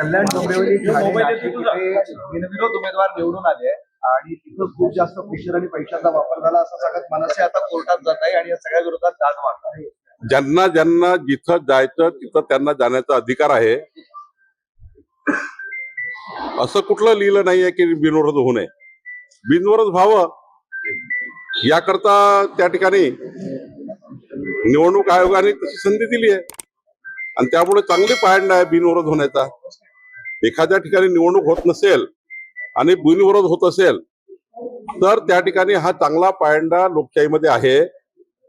कल्याण डोंबिवली ठाणे नाशिक इथे बिनविरोध उमेदवार निवडून आले आणि तिथं खूप जास्त प्रेशर आणि पैशाचा वापर झाला असं सांगत मनसे आता कोर्टात जात आहे आणि या सगळ्या विरोधात दाद मागत आहे. ज्यांना ज्यांना जिथं जायचं तिथं त्यांना जाण्याचा अधिकार आहे. असं कुठलं लिहिलं नाहीये की बिनविरोध होऊ नये. बिनविरोध व्हावं याकरता त्या ठिकाणी निवडणूक आयोगाने तशी संधी दिली आहे आणि त्यामुळे चांगली पायंडा आहे बिनविरोध होण्याचा. एखाद्या ठिकाणी निवडणूक होत नसेल आणि बिनविरोध होत असेल तर त्या ठिकाणी हा चांगला पायंडा लोकशाहीमध्ये आहे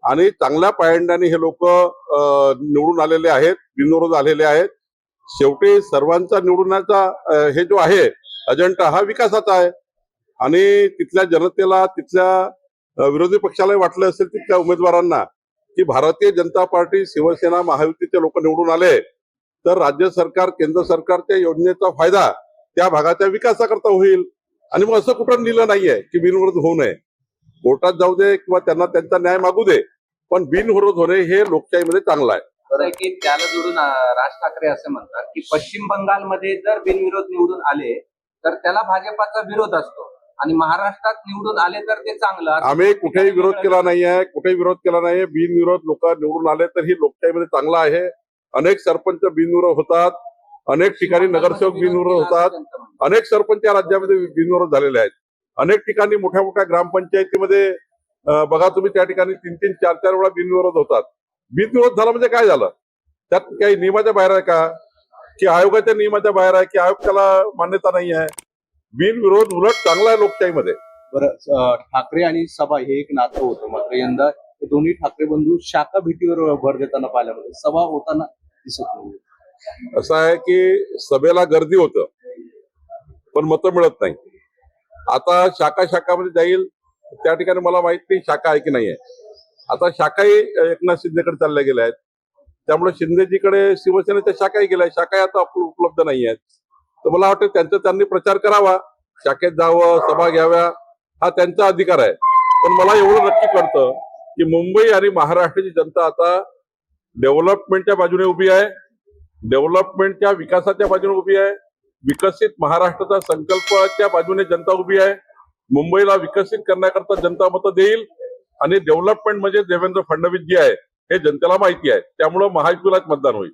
आणि चांगल्या पायंड्याने हे लोक निवडून आलेले आहेत, बिनविरोध आलेले आहेत. शेवटी सर्वांचा निवडण्याचा हे जो आहे अजेंडा हा विकासाचा आहे आणि तिथल्या जनतेला, तिथल्या विरोधी पक्षाला वाटलं असेल तिथल्या उमेदवारांना की भारतीय जनता पार्टी, शिवसेना, महायुतीचे लोक निवडून आले तर राज्य सरकार, केंद्र सरकारच्या योजनेचा फायदा त्या भागाच्या विकासाकरता होईल. आणि मग असं कुठं लिहिलं नाहीये की बिनविरोध होऊ नये. कोर्टात जाऊ दे किंवा त्यांना त्यांचा न्याय मागू दे, पण बिनविरोध होणे हे लोकशाहीमध्ये चांगलं आहे. की त्याला जोडून राज ठाकरे असं म्हणतात की पश्चिम बंगालमध्ये जर बिनविरोध निवडून आले तर त्याला भाजपाचा विरोध असतो आणि महाराष्ट्रात निवडून आले तर ते चांगलं. आम्ही कुठेही विरोध केला नाहीये, कुठेही विरोध केला नाहीये. बिनविरोध लोक निवडून आले तर ही लोकशाहीमध्ये चांगलं आहे. अनेक सरपंच बिनविरोध होतात, अनेक ठिकाणी नगरसेवक बिनविरोध होतात, अनेक सरपंच या राज्यामध्ये बिनविरोध झालेले आहेत. अनेक ठिकाणी मोठ्या मोठ्या ग्रामपंचायतीमध्ये बघा तुम्ही, त्या ठिकाणी 3-3, 4-4 वेळा बिनविरोध होतात. बिनविरोध झाला म्हणजे काय झालं? त्यात काही नियमाच्या बाहेर आहे का, की आयोगाच्या नियमाच्या बाहेर आहे, की आयोग त्याला मान्यता नाही आहे? बिनविरोध उलट चांगला आहे लोकशाहीमध्ये. बरं, ठाकरे आणि सभा हे एक नातं होतं, मात्र यंदा हे दोन्ही ठाकरे बंधू शाखा भेटीवर भर देताना पाहायला मिळालं, सभा होताना दिसत नाही. असं आहे की सभेला गर्दी होतं पण मतं मिळत नाही. आता शाखामध्ये जाईल त्या ठिकाणी मला माहित नाही शाखा आहे की नाही आहे. आता शाखाही एकनाथ शिंदेकडे चालल्या गेल्या आहेत, त्यामुळे शिंदेजीकडे शिवसेनेच्या शाखाही गेल्या, शाखाही आता उपलब्ध नाही आहेत. तर मला वाटतं त्यांनी प्रचार करावा, शाखेत जावं, सभा घ्याव्या, हा त्यांचा अधिकार आहे. पण मला एवढं नक्की कळतं की मुंबई आणि महाराष्ट्राची जनता आता डेव्हलपमेंटच्या बाजूने उभी आहे, डेव्हलपमेंटच्या विकासाच्या बाजूने उभी आहे. विकसित महाराष्ट्राचा संकल्पाच्या बाजूने जनता उभी आहे. मुंबईला विकसित करण्याकरता जनता मतं देईल आणि डेव्हलपमेंट म्हणजे देवेंद्र फडणवीस जी आहे हे जनतेला माहिती आहे. त्यामुळं महायुतीलाच मतदान होईल.